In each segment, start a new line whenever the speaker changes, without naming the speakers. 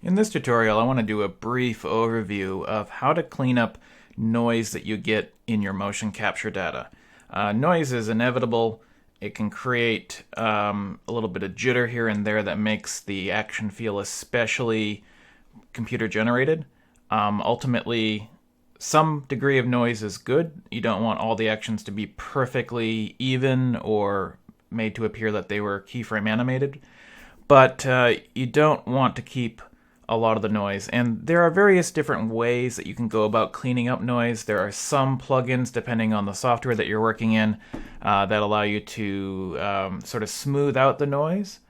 In this tutorial, I want to do a brief overview of how to clean up noise that you get in your motion capture data. Noise is inevitable. It can create a little bit of jitter here and there that makes the action feel especially computer generated. Ultimately, some degree of noise is good. You don't want all the actions to be perfectly even or made to appear that they were keyframe animated, but you don't want to keep a lot of the noise. And there are various different ways that you can go about cleaning up noise. There are some plugins, depending on the software that you're working in, that allow you to sort of smooth out the noise.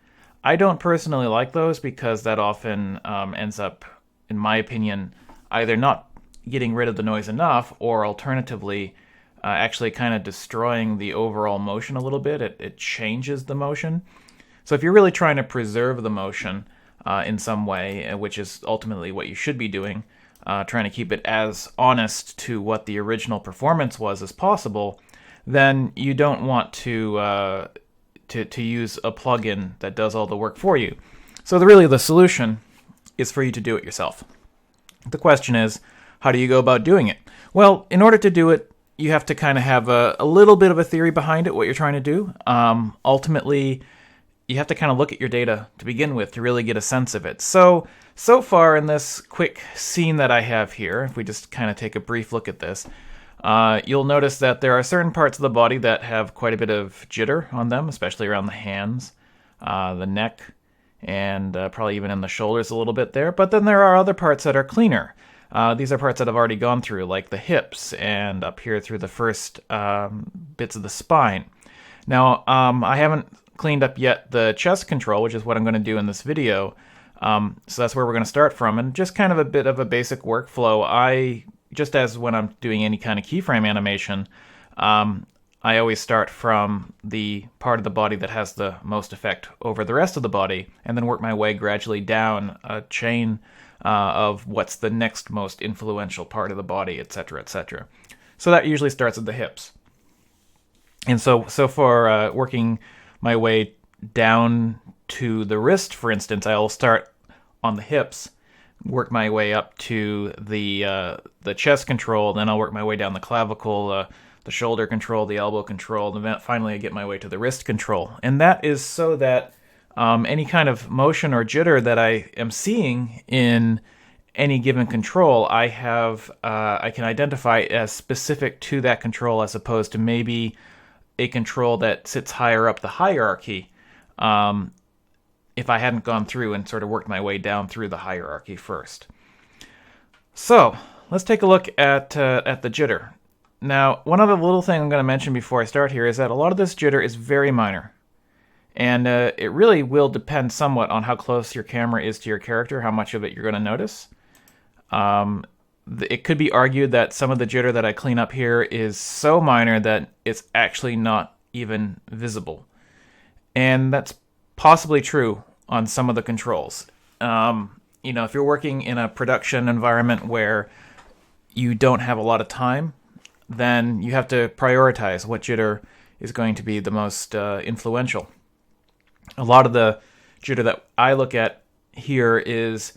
I don't personally like those because that often ends up, in my opinion, either not getting rid of the noise enough or alternatively actually kind of destroying the overall motion a little bit. It changes the motion. So if you're really trying to preserve the motion in some way, which is ultimately what you should be doing, trying to keep it as honest to what the original performance was as possible, then you don't want to use a plugin that does all the work for you. So really the solution is for you to do it yourself. The question is, how do you go about doing it? Well, in order to do it, you have to kind of have a little bit of a theory behind it, what you're trying to do. Ultimately, you have to kind of look at your data to begin with to really get a sense of it. So far in this quick scene that I have here, if we just kind of take a brief look at this, you'll notice that there are certain parts of the body that have quite a bit of jitter on them, especially around the hands, the neck, and probably even in the shoulders a little bit there. But then there are other parts that are cleaner. These are parts that I've already gone through, like the hips and up here through the first bits of the spine. Now, I haven't cleaned up yet the chest control, which is what I'm going to do in this video. So that's where we're going to start from, and just kind of a bit of a basic workflow. Just as when I'm doing any kind of keyframe animation, I always start from the part of the body that has the most effect over the rest of the body, and then work my way gradually down a chain of what's the next most influential part of the body, etc., etc. So that usually starts at the hips. And so for working my way down to the wrist, for instance, I'll start on the hips, work my way up to the chest control, then I'll work my way down the clavicle, the shoulder control, the elbow control, and then finally I get my way to the wrist control. And that is so that any kind of motion or jitter that I am seeing in any given control, I can identify as specific to that control, as opposed to maybe a control that sits higher up the hierarchy, if I hadn't gone through and sort of worked my way down through the hierarchy first. So let's take a look at the jitter. Now, one other little thing I'm going to mention before I start here is that a lot of this jitter is very minor. And it really will depend somewhat on how close your camera is to your character, how much of it you're going to notice. It could be argued that some of the jitter that I clean up here is so minor that it's actually not even visible. And that's possibly true on some of the controls. If you're working in a production environment where you don't have a lot of time, then you have to prioritize what jitter is going to be the most influential. A lot of the jitter that I look at here is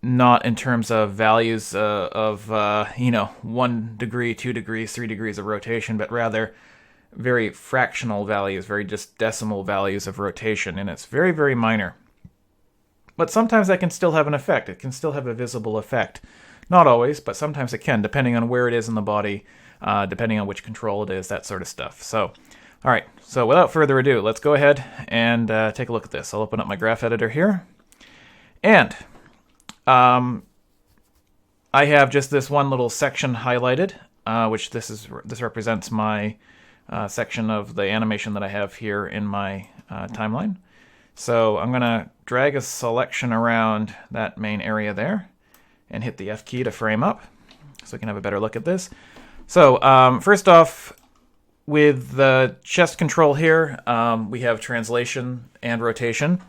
not in terms of values of 1 degree, 2 degrees, 3 degrees of rotation, but rather very fractional values, very just decimal values of rotation, and it's very, very minor. But sometimes that can still have an effect. It can still have a visible effect. Not always, but sometimes it can, depending on where it is in the body, depending on which control it is, that sort of stuff. So, all right, so without further ado, let's go ahead and take a look at this. I'll open up my graph editor here. And I have just this one little section highlighted, which this represents my section of the animation that I have here in my timeline. So I'm going to drag a selection around that main area there and hit the F key to frame up so we can have a better look at this. So first off, with the chest control here, we have translation and rotation.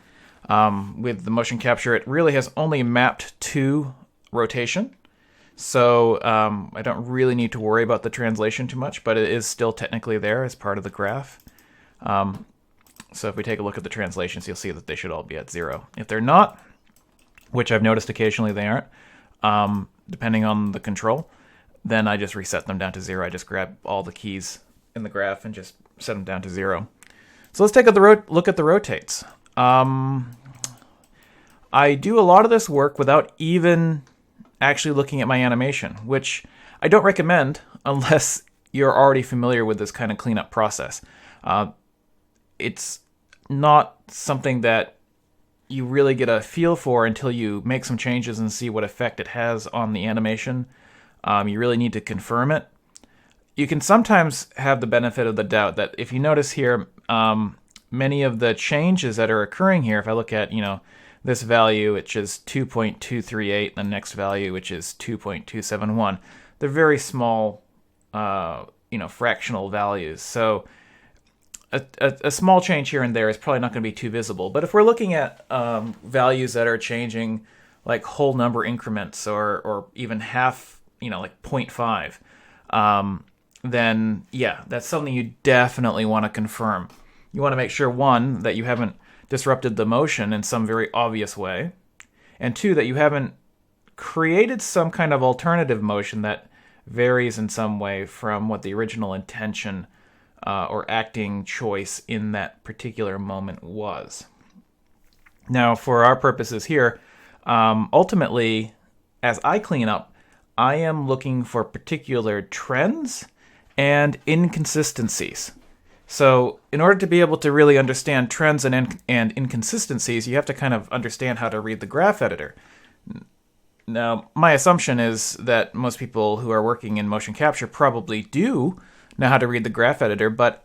With the motion capture, it really has only mapped to rotation. So I don't really need to worry about the translation too much, but it is still technically there as part of the graph. So if we take a look at the translations, you'll see that they should all be at 0. If they're not, which I've noticed occasionally they aren't, depending on the control, then I just reset them down to 0. I just grab all the keys in the graph and just set them down to 0. So let's take a look at the rotates. I do a lot of this work without even actually looking at my animation, which I don't recommend unless you're already familiar with this kind of cleanup process. It's not something that you really get a feel for until you make some changes and see what effect it has on the animation. You really need to confirm it. You can sometimes have the benefit of the doubt that if you notice here, many of the changes that are occurring here, if I look at, this value, which is 2.238, and the next value, which is 2.271, they're very small, fractional values. So a small change here and there is probably not going to be too visible. But if we're looking at values that are changing like whole number increments or even half, like 0.5, then yeah, that's something you definitely want to confirm. You want to make sure, one, that you haven't disrupted the motion in some very obvious way, and two, that you haven't created some kind of alternative motion that varies in some way from what the original intention or acting choice in that particular moment was. Now, for our purposes here, ultimately, as I clean up, I am looking for particular trends and inconsistencies. So in order to be able to really understand trends and inconsistencies, you have to kind of understand how to read the graph editor. Now, my assumption is that most people who are working in motion capture probably do know how to read the graph editor, but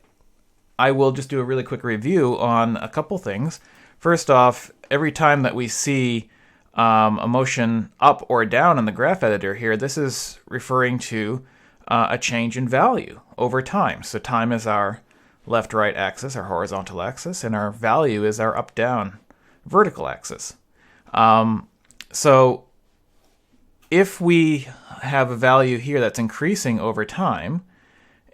I will just do a really quick review on a couple things. First off, every time that we see a motion up or down in the graph editor here, this is referring to a change in value over time. So time is our left-right axis, our horizontal axis, and our value is our up-down vertical axis. So if we have a value here that's increasing over time,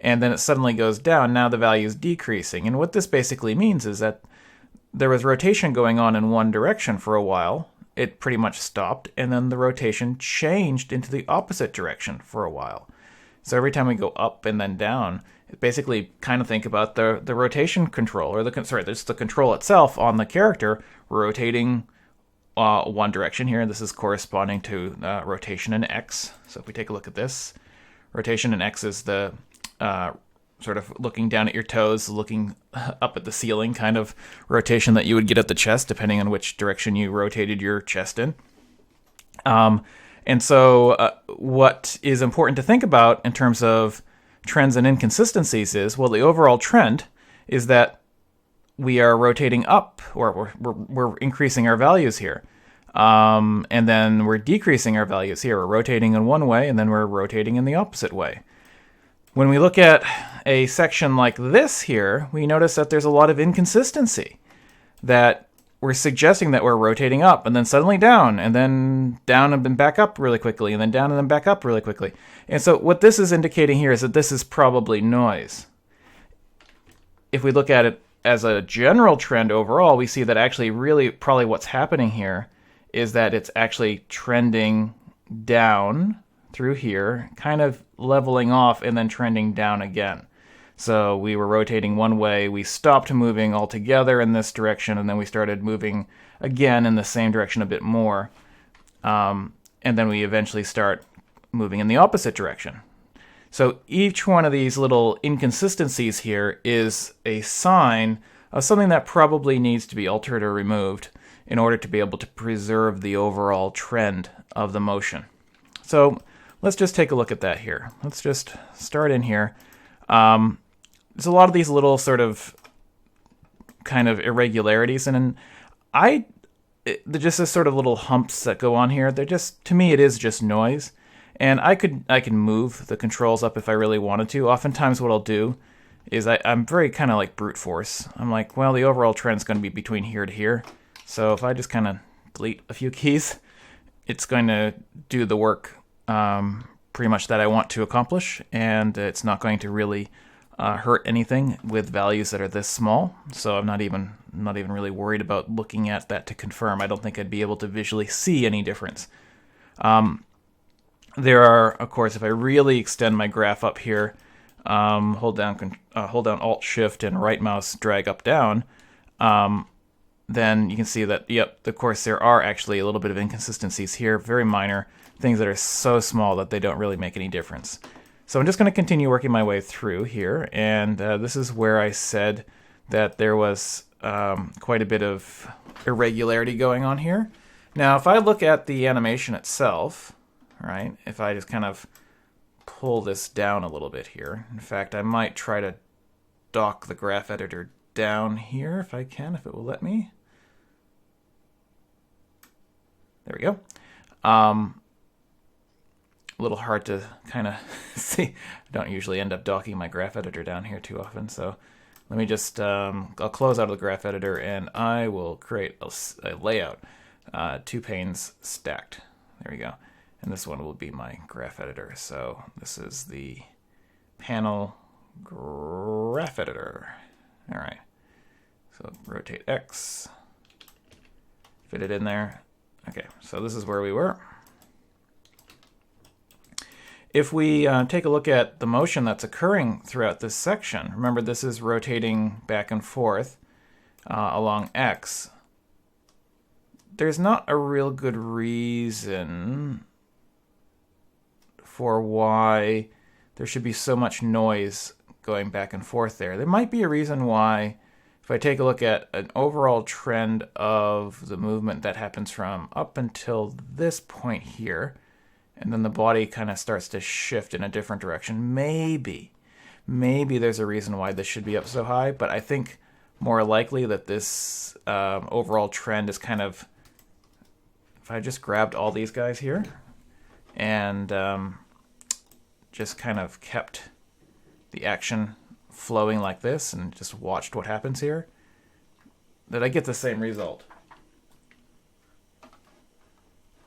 and then it suddenly goes down, now the value is decreasing. And what this basically means is that there was rotation going on in one direction for a while. It pretty much stopped, and then the rotation changed into the opposite direction for a while. So every time we go up and then down, basically kind of think about the rotation control, or there's the control itself on the character rotating one direction here. This is corresponding to rotation in X. So if we take a look at this, rotation in X is the sort of looking down at your toes, looking up at the ceiling kind of rotation that you would get at the chest, depending on which direction you rotated your chest in. And so what is important to think about in terms of trends and inconsistencies is, well, the overall trend is that we are rotating up, or we're increasing our values here. And then we're decreasing our values here. We're rotating in one way, and then we're rotating in the opposite way. When we look at a section like this here, we notice that there's a lot of inconsistency, that we're suggesting that we're rotating up and then suddenly down and then back up really quickly and then down and then back up really quickly. And so what this is indicating here is that this is probably noise. If we look at it as a general trend overall, we see that actually really probably what's happening here is that it's actually trending down through here, kind of leveling off and then trending down again. So we were rotating one way, we stopped moving altogether in this direction, and then we started moving again in the same direction a bit more. And then we eventually start moving in the opposite direction. So each one of these little inconsistencies here is a sign of something that probably needs to be altered or removed in order to be able to preserve the overall trend of the motion. So let's just take a look at that here. Let's just start in here. There's a lot of these little sort of kind of irregularities, and they're just this sort of little humps that go on here. They're just, to me, it is just noise. And I can move the controls up if I really wanted to. Oftentimes what I'll do is I'm very kind of like brute force. I'm like, well, the overall trend's going to be between here to here. So if I just kind of delete a few keys, it's going to do the work pretty much that I want to accomplish, and it's not going to really hurt anything with values that are this small, so I'm not even really worried about looking at that to confirm. I don't think I'd be able to visually see any difference. There are, of course, if I really extend my graph up here, hold down Alt Shift and right mouse drag up down, then you can see that, yep, of course there are actually a little bit of inconsistencies here, very minor, things that are so small that they don't really make any difference. So I'm just going to continue working my way through here, and this is where I said that there was quite a bit of irregularity going on here. Now, if I look at the animation itself, right, if I just kind of pull this down a little bit here, in fact, I might try to dock the graph editor down here if I can, if it will let me. There we go. A little hard to kind of see. I don't usually end up docking my graph editor down here too often, so let me just, I'll close out of the graph editor and I will create a layout, 2 panes stacked. There we go. And this one will be my graph editor. So this is the panel graph editor. All right. So rotate X, fit it in there. Okay, so this is where we were. If we take a look at the motion that's occurring throughout this section, remember this is rotating back and forth along X. There's not a real good reason for why there should be so much noise going back and forth there. There might be a reason why, if I take a look at an overall trend of the movement that happens from up until this point here, and then the body kind of starts to shift in a different direction, maybe there's a reason why this should be up so high, but I think more likely that this overall trend is kind of, if I just grabbed all these guys here and just kind of kept the action flowing like this and just watched what happens here, that I get the same result.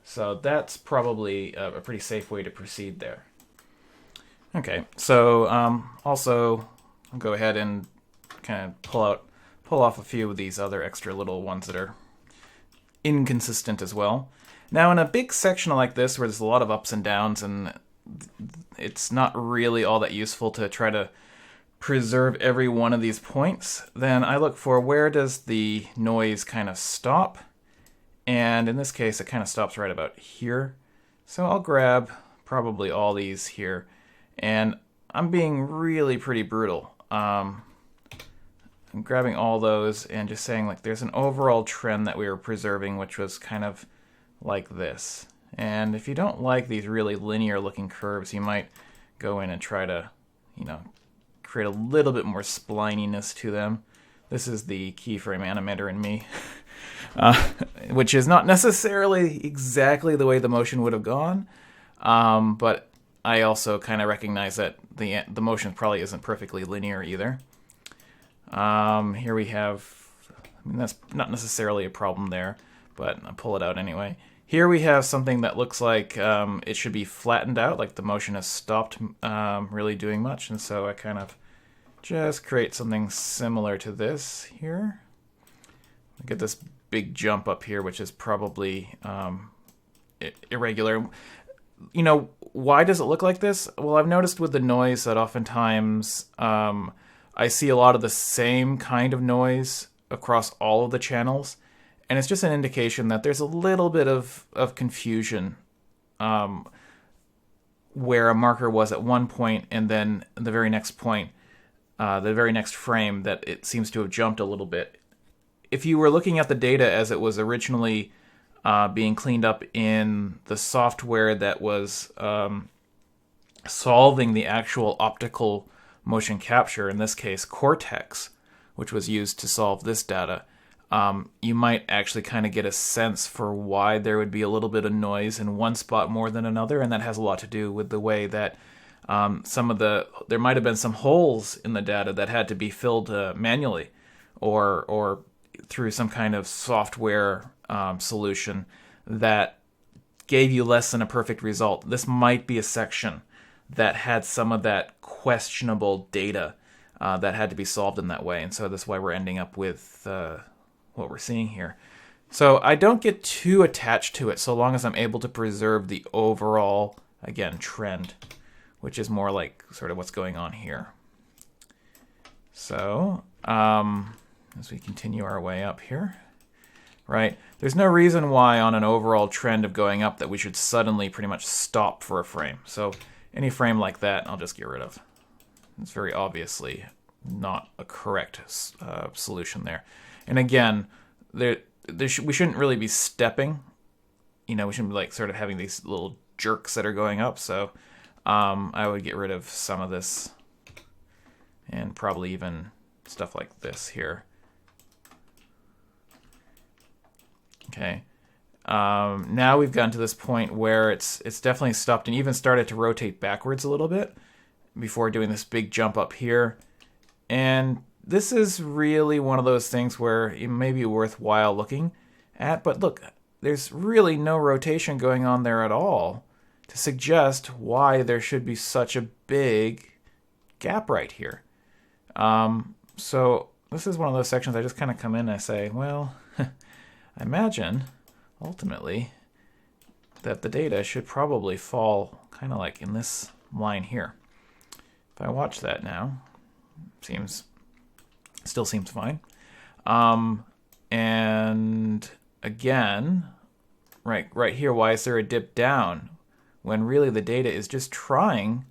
So that's probably a pretty safe way to proceed there. Okay, so also I'll go ahead and kind of pull off a few of these other extra little ones that are inconsistent as well. Now in a big section like this where there's a lot of ups and downs and it's not really all that useful to try to preserve every one of these points, then I look for where does the noise kind of stop. And in this case, it kind of stops right about here. So I'll grab probably all these here. And I'm being really pretty brutal. I'm grabbing all those and just saying, like, there's an overall trend that we were preserving, which was kind of like this. And if you don't like these really linear looking curves, you might go in and try to, create a little bit more splininess to them. This is the keyframe animator in me. Which is not necessarily exactly the way the motion would have gone, but I also kind of recognize that the motion probably isn't perfectly linear either. Here we have, that's not necessarily a problem there, but I'll pull it out anyway. Here we have something that looks like it should be flattened out, like the motion has stopped really doing much, and so I kind of just create something similar to this here. Get this big jump up here, which is probably irregular. Why does it look like this? Well, I've noticed with the noise that oftentimes I see a lot of the same kind of noise across all of the channels, and it's just an indication that there's a little bit of confusion where a marker was at one point, and then the very next point, the very next frame, that it seems to have jumped a little bit. If you were looking at the data as it was originally being cleaned up in the software that was solving the actual optical motion capture, in this case Cortex, which was used to solve this data, you might actually kind of get a sense for why there would be a little bit of noise in one spot more than another, and that has a lot to do with the way that there might have been some holes in the data that had to be filled manually or through some kind of software solution that gave you less than a perfect result. This might be a section that had some of that questionable data that had to be solved in that way. And so that's why we're ending up with what we're seeing here. So I don't get too attached to it so long as I'm able to preserve the overall, again, trend, which is more like sort of what's going on here. So as we continue our way up here, right, there's no reason why on an overall trend of going up that we should suddenly pretty much stop for a frame. So any frame like that, I'll just get rid of. It's very obviously not a correct solution there. And again, we shouldn't really be stepping. You know, we shouldn't be like sort of having these little jerks that are going up. So I would get rid of some of this and probably even stuff like this here. Okay. Now we've gotten to this point where it's definitely stopped and even started to rotate backwards a little bit before doing this big jump up here. And this is really one of those things where it may be worthwhile looking at. But look, there's really no rotation going on there at all to suggest why there should be such a big gap right here. So this is one of those sections I just kind of come in and I say, well, I imagine ultimately that the data should probably fall kind of like in this line here. If I watch that now, still seems fine. And again, right here, why is there a dip down when really the data is just trying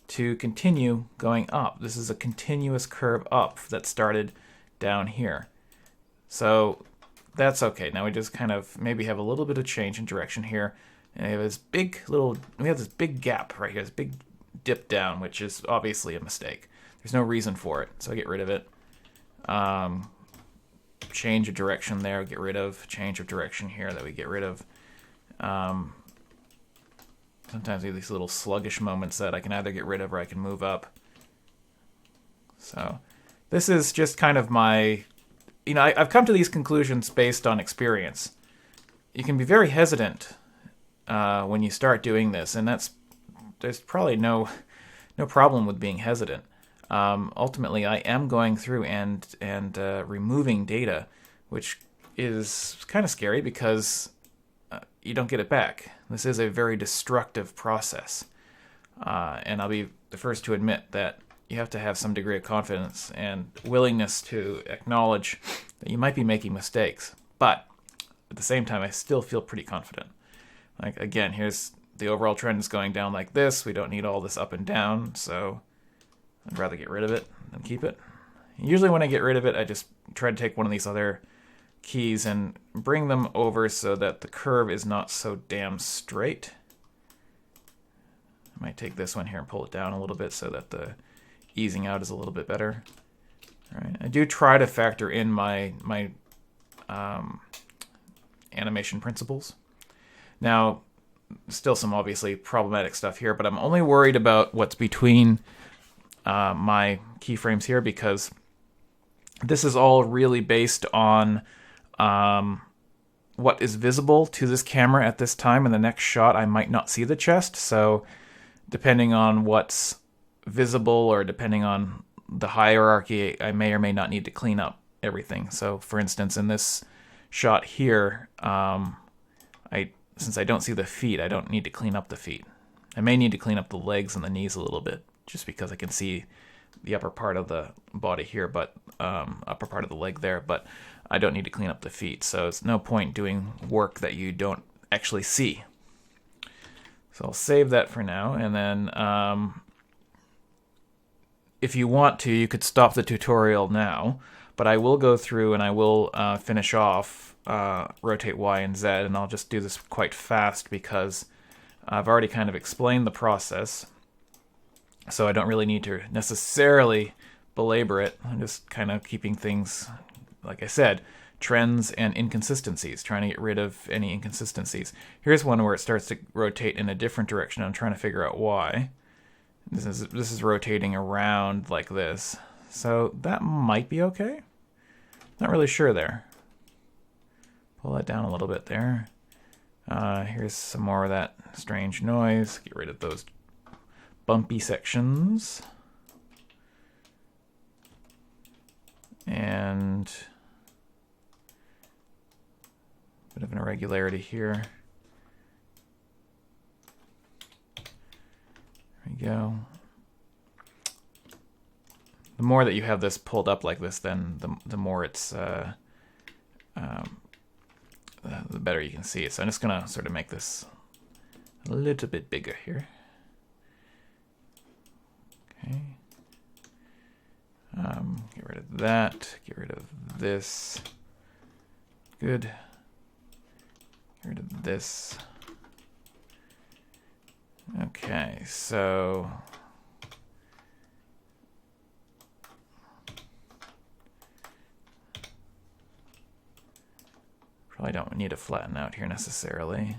to continue going up? This is a continuous curve up that started down here. So that's okay. Now we just kind of maybe have a little bit of change in direction here. And we have this big gap right here, this big dip down, which is obviously a mistake. There's no reason for it, so I get rid of it. Change of direction there, get rid of. Change of direction here that we get rid of. Sometimes we have these little sluggish moments that I can either get rid of or I can move up. So this is just kind of my, I've come to these conclusions based on experience. You can be very hesitant when you start doing this, and there's probably no problem with being hesitant. Ultimately, I am going through and removing data, which is kind of scary because you don't get it back. This is a very destructive process. And I'll be the first to admit that you have to have some degree of confidence and willingness to acknowledge that you might be making mistakes. But at the same time, I still feel pretty confident. Like, again, here's the overall trend is going down like this. We don't need all this up and down, so I'd rather get rid of it than keep it. Usually when I get rid of it, I just try to take one of these other keys and bring them over so that the curve is not so damn straight. I might take this one here and pull it down a little bit so that the easing out is a little bit better. All right. I do try to factor in my animation principles. Now, still some obviously problematic stuff here, but I'm only worried about what's between my keyframes here because this is all really based on what is visible to this camera at this time. In the next shot, I might not see the chest, so depending on what's visible or depending on the hierarchy, I may or may not need to clean up everything. So, for instance, in this shot here, since I don't see the feet, I don't need to clean up the feet. I may need to clean up the legs and the knees a little bit, just because I can see the upper part of the body here, but upper part of the leg there, but I don't need to clean up the feet. So it's no point doing work that you don't actually see. So I'll save that for now, and then if you want to, you could stop the tutorial now, but I will go through and I will finish off rotate Y and Z, and I'll just do this quite fast because I've already kind of explained the process, so I don't really need to necessarily belabor it. I'm just kind of keeping things, like I said, trends and inconsistencies, trying to get rid of any inconsistencies. Here's one where it starts to rotate in a different direction. I'm trying to figure out why. This is rotating around like this, so that might be okay. Not really sure there. Pull that down a little bit there. Here's some more of that strange noise. Get rid of those bumpy sections. And a bit of an irregularity here. There we go. The more that you have this pulled up like this, then the more it's the better you can see it. So I'm just gonna sort of make this a little bit bigger here. Okay. Get rid of that. Get rid of this. Good. Get rid of this. Okay, so probably don't need to flatten out here necessarily.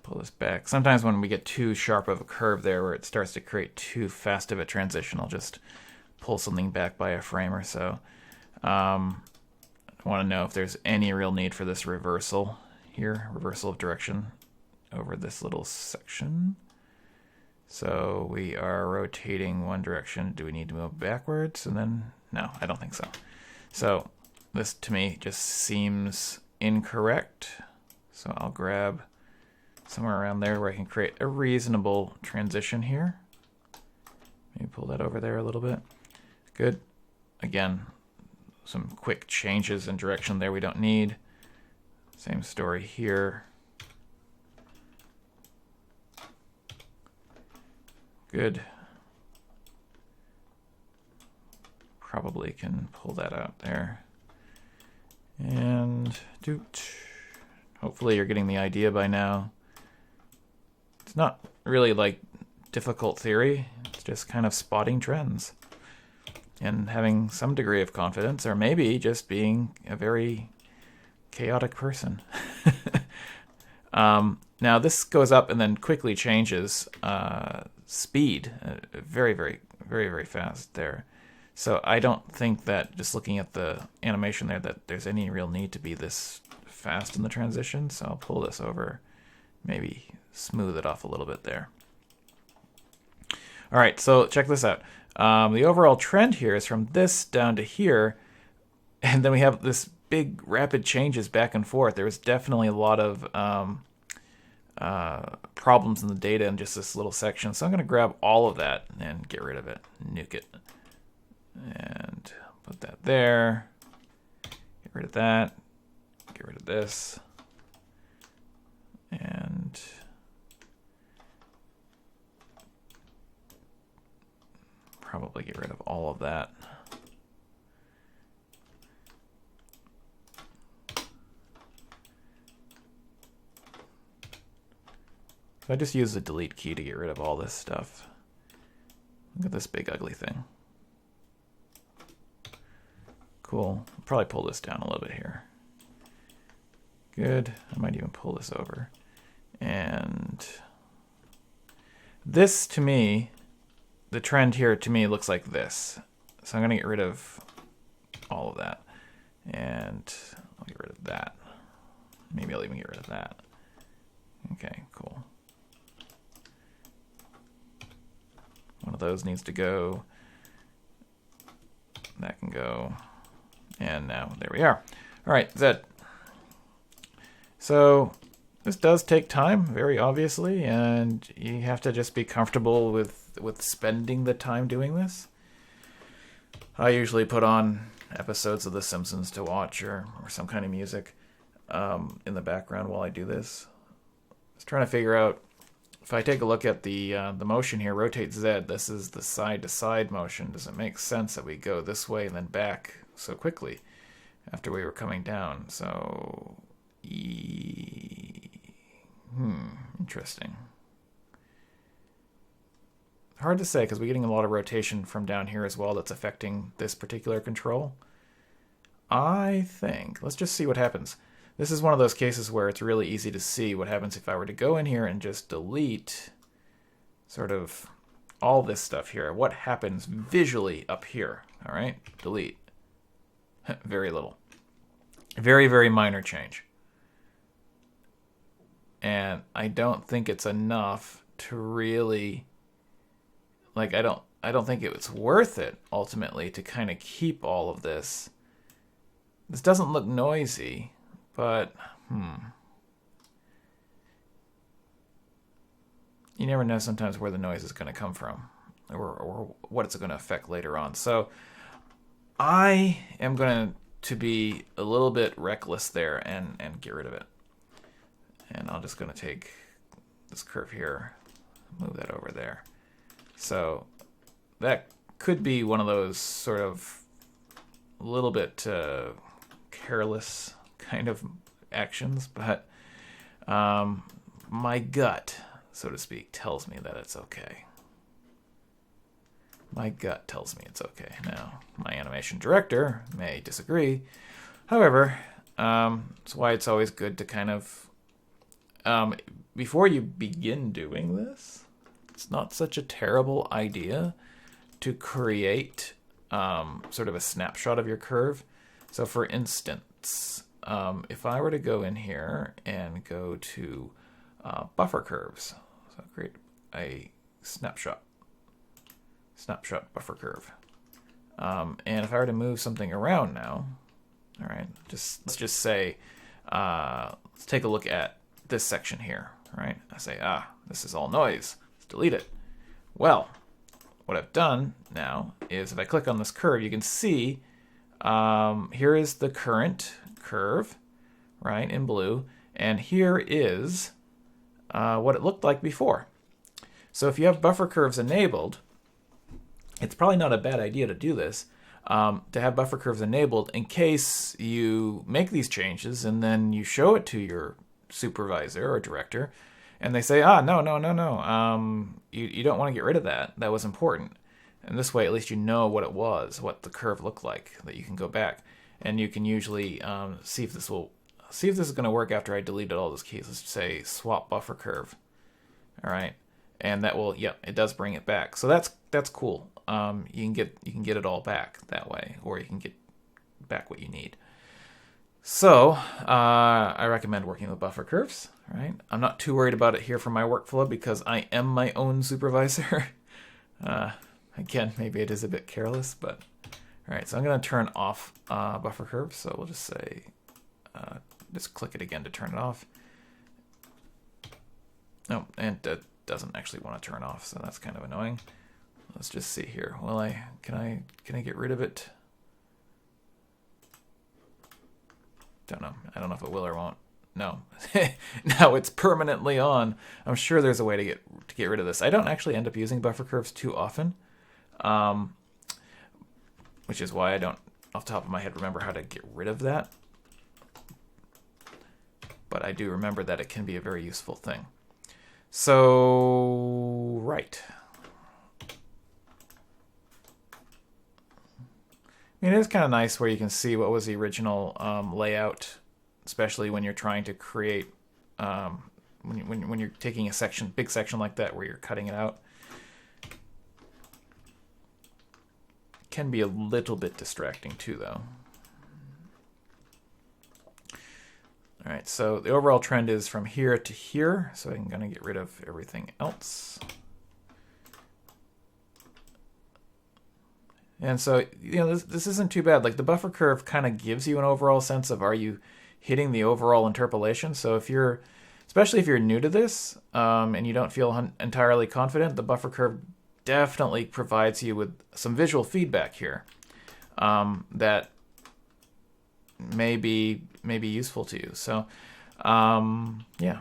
Pull this back. Sometimes when we get too sharp of a curve there where it starts to create too fast of a transition, I'll just pull something back by a frame or so. I want to know if there's any real need for this reversal here, reversal of direction over this little section. So we are rotating one direction. Do we need to move backwards? And then, no, I don't think so. So this to me just seems incorrect. So I'll grab somewhere around there where I can create a reasonable transition here. Maybe pull that over there a little bit. Good. Again, some quick changes in direction there we don't need. Same story here. Good. Probably can pull that out there. And hopefully you're getting the idea by now. It's not really like difficult theory. It's just kind of spotting trends and having some degree of confidence, or maybe just being a very chaotic person. Now this goes up and then quickly changes speed very, very, very, very fast there. So I don't think that, just looking at the animation there, that there's any real need to be this fast in the transition. So I'll pull this over, maybe smooth it off a little bit there. All right, so check this out. The overall trend here is from this down to here, and then we have this big rapid changes back and forth. There was definitely a lot of problems in the data in just this little section. So I'm going to grab all of that and get rid of it, nuke it. And put that there. Get rid of that. Get rid of this. And probably get rid of all of that. So I just use the delete key to get rid of all this stuff. Look at this big ugly thing. Cool. I'll probably pull this down a little bit here. Good. I might even pull this over. And this, to me, the trend here to me looks like this. So I'm going to get rid of all of that. And I'll get rid of that. Maybe I'll even get rid of that. Okay, cool. One of those needs to go. That can go. And now there we are. All right, so this does take time, very obviously, and you have to just be comfortable with spending the time doing this. I usually put on episodes of The Simpsons to watch, or some kind of music in the background while I do this. I was trying to figure out, if I take a look at the motion here, rotate Z, this is the side-to-side motion. Does it make sense that we go this way and then back so quickly after we were coming down? So, interesting. Hard to say, because we're getting a lot of rotation from down here as well that's affecting this particular control. I think, let's just see what happens. This is one of those cases where it's really easy to see what happens if I were to go in here and just delete sort of all this stuff here. What happens visually up here? All right, delete. Very little. Very, very minor change. And I don't think it's enough to really like I don't think it was worth it ultimately to kind of keep all of this. This doesn't look noisy, but you never know sometimes where the noise is going to come from, or what it's going to affect later on. So I am going to be a little bit reckless there and get rid of it. And I'm just going to take this curve here, move that over there. So that could be one of those sort of a little bit careless kind of actions, but my gut, so to speak, tells me that it's okay. My gut tells me it's okay. Now, my animation director may disagree. However, that's why it's always good to kind of, before you begin doing this, it's not such a terrible idea to create sort of a snapshot of your curve. So for instance, if I were to go in here and go to buffer curves, so create a snapshot buffer curve. And if I were to move something around now, all right, let's just say, let's take a look at this section here, right? I say, this is all noise. Let's delete it. Well, what I've done now is if I click on this curve, you can see here is the current curve, right, in blue, and here is what it looked like before. So if you have buffer curves enabled, it's probably not a bad idea to do this, to have buffer curves enabled in case you make these changes and then you show it to your supervisor or director and they say, no, you don't want to get rid of that. That was important. And this way, at least you know what it was, what the curve looked like, that you can go back. And you can usually see if this is going to work after I deleted all those keys. Let's say swap buffer curve. All right. And that will, it does bring it back. So that's cool. You can get it all back that way, or you can get back what you need. So I recommend working with buffer curves. Right? I'm not too worried about it here for my workflow because I am my own supervisor. Again, maybe it is a bit careless, but all right. So I'm going to turn off buffer curves. So we'll just say, just click it again to turn it off. No, and it doesn't actually want to turn off, so that's kind of annoying. Let's just see here. Well, can I get rid of it? Don't know. I don't know if it will or won't. No. Now it's permanently on. I'm sure there's a way to get rid of this. I don't actually end up using buffer curves too often, which is why I don't, off the top of my head, remember how to get rid of that. But I do remember that it can be a very useful thing. So, right. I mean, it is kind of nice where you can see what was the original layout, especially when you're trying to create, when you're taking a big section like that where you're cutting it out. It can be a little bit distracting too, though. All right, so the overall trend is from here to here, so I'm going to get rid of everything else. And so, this isn't too bad. Like, the buffer curve kind of gives you an overall sense of, are you hitting the overall interpolation? So especially if you're new to this, and you don't feel entirely confident, the buffer curve definitely provides you with some visual feedback here, that may be useful to you. So, yeah.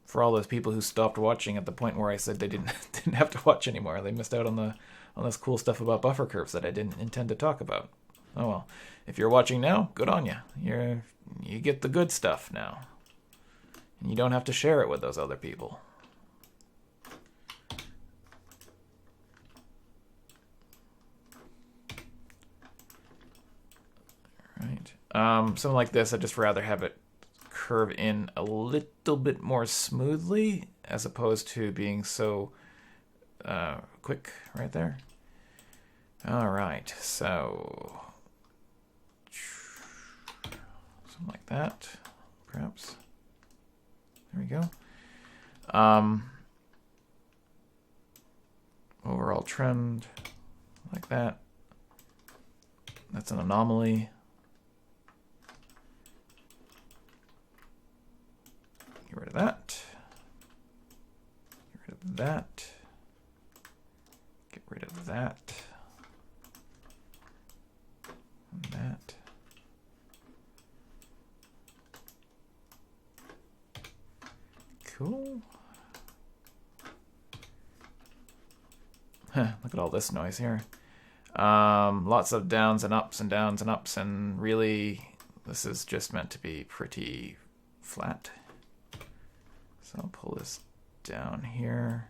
For all those people who stopped watching at the point where I said they didn't have to watch anymore, they missed out on this cool stuff about buffer curves that I didn't intend to talk about. Oh well. If you're watching now, good on you. You get the good stuff now. And you don't have to share it with those other people. Right. Something like this, I'd just rather have it curve in a little bit more smoothly as opposed to being so quick right there. All right, so something like that, perhaps. There we go. trend like that. That's an anomaly. Get rid of that. Get rid of that. Get rid of that. And that. Cool. Look at all this noise here. Lots of downs and ups and downs and ups, and really this is just meant to be pretty flat. So I'll pull this down here.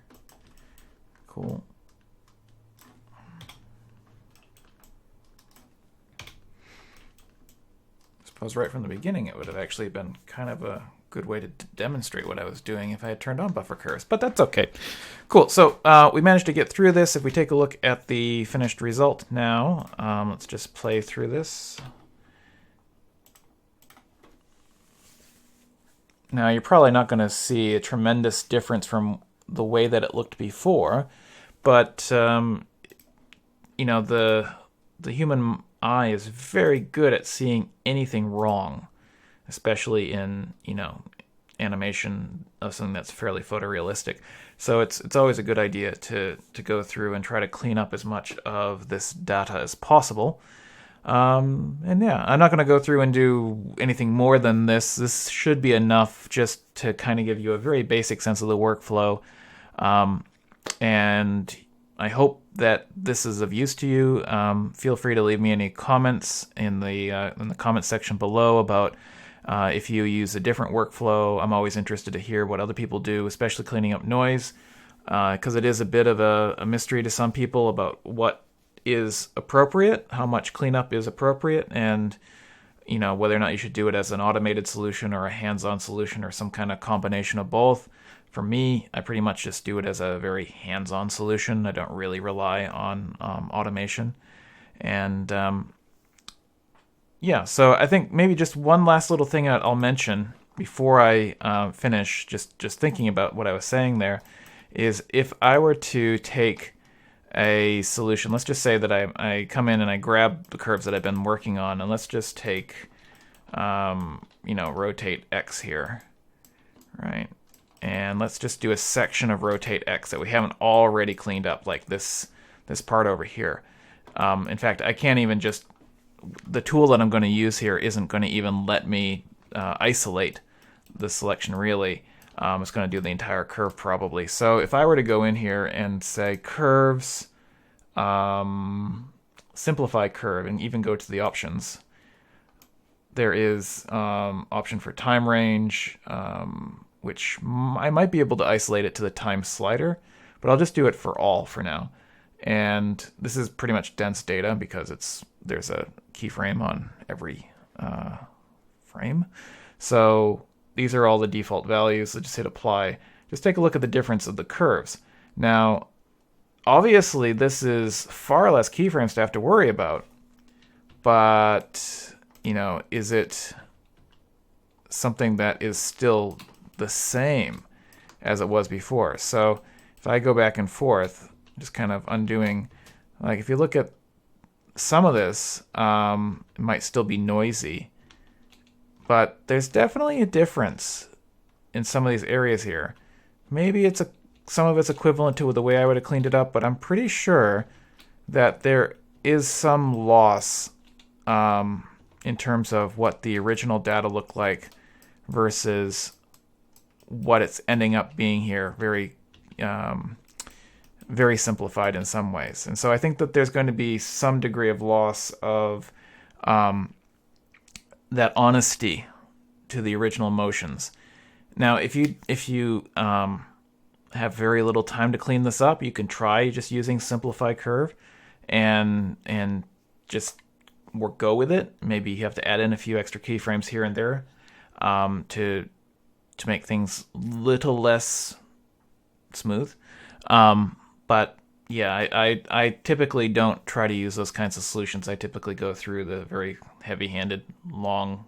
Cool. I suppose right from the beginning it would have actually been kind of a good way to demonstrate what I was doing if I had turned on buffer curves, but that's okay. Cool, so we managed to get through this. If we take a look at the finished result now, let's just play through this. Now you're probably not going to see a tremendous difference from the way that it looked before, but you know, the human eye is very good at seeing anything wrong, especially in, you know, animation of something that's fairly photorealistic. So it's always a good idea to go through and try to clean up as much of this data as possible. And yeah, I'm not going to go through and do anything more than this. This should be enough just to kind of give you a very basic sense of the workflow. And I hope that this is of use to you. Feel free to leave me any comments in the comment section below about if you use a different workflow. I'm always interested to hear what other people do, especially cleaning up noise, because it is a bit of a mystery to some people about what is appropriate, how much cleanup is appropriate, and you know, whether or not you should do it as an automated solution or a hands-on solution or some kind of combination of both. For me, I pretty much just do it as a very hands-on solution. I don't really rely on automation. And yeah, so I think maybe just one last little thing I'll mention before I finish, just thinking about what I was saying there, is if I were to take a solution, let's just say that I come in and I grab the curves that I've been working on, and let's just take, you know, rotate X here, right? And let's just do a section of rotate X that we haven't already cleaned up, like this part over here. In fact, I can't even just, the tool that I'm going to use here isn't going to even let me isolate the selection really. It's going to do the entire curve probably. So if I were to go in here and say curves, simplify curve, and even go to the options, there is option for time range, which I might be able to isolate it to the time slider, but I'll just do it for all for now. And this is pretty much dense data because there's a keyframe on every frame. So these are all the default values. So just hit apply. Just take a look at the difference of the curves. Now, obviously, this is far less keyframes to have to worry about. But, you know, is it something that is still the same as it was before? So if I go back and forth, just kind of undoing, like if you look at some of this, it might still be noisy, but there's definitely a difference in some of these areas here. Maybe some of it's equivalent to the way I would have cleaned it up, but I'm pretty sure that there is some loss in terms of what the original data looked like versus what it's ending up being here. Very simplified in some ways. And so I think that there's going to be some degree of loss of that honesty to the original motions. Now, if you have very little time to clean this up, you can try just using simplify curve and just go with it. Maybe you have to add in a few extra keyframes here and there to make things a little less smooth. But yeah, I typically don't try to use those kinds of solutions. I typically go through the very heavy-handed, long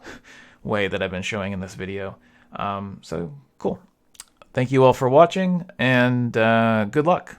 way that I've been showing in this video. So cool. Thank you all for watching, and good luck.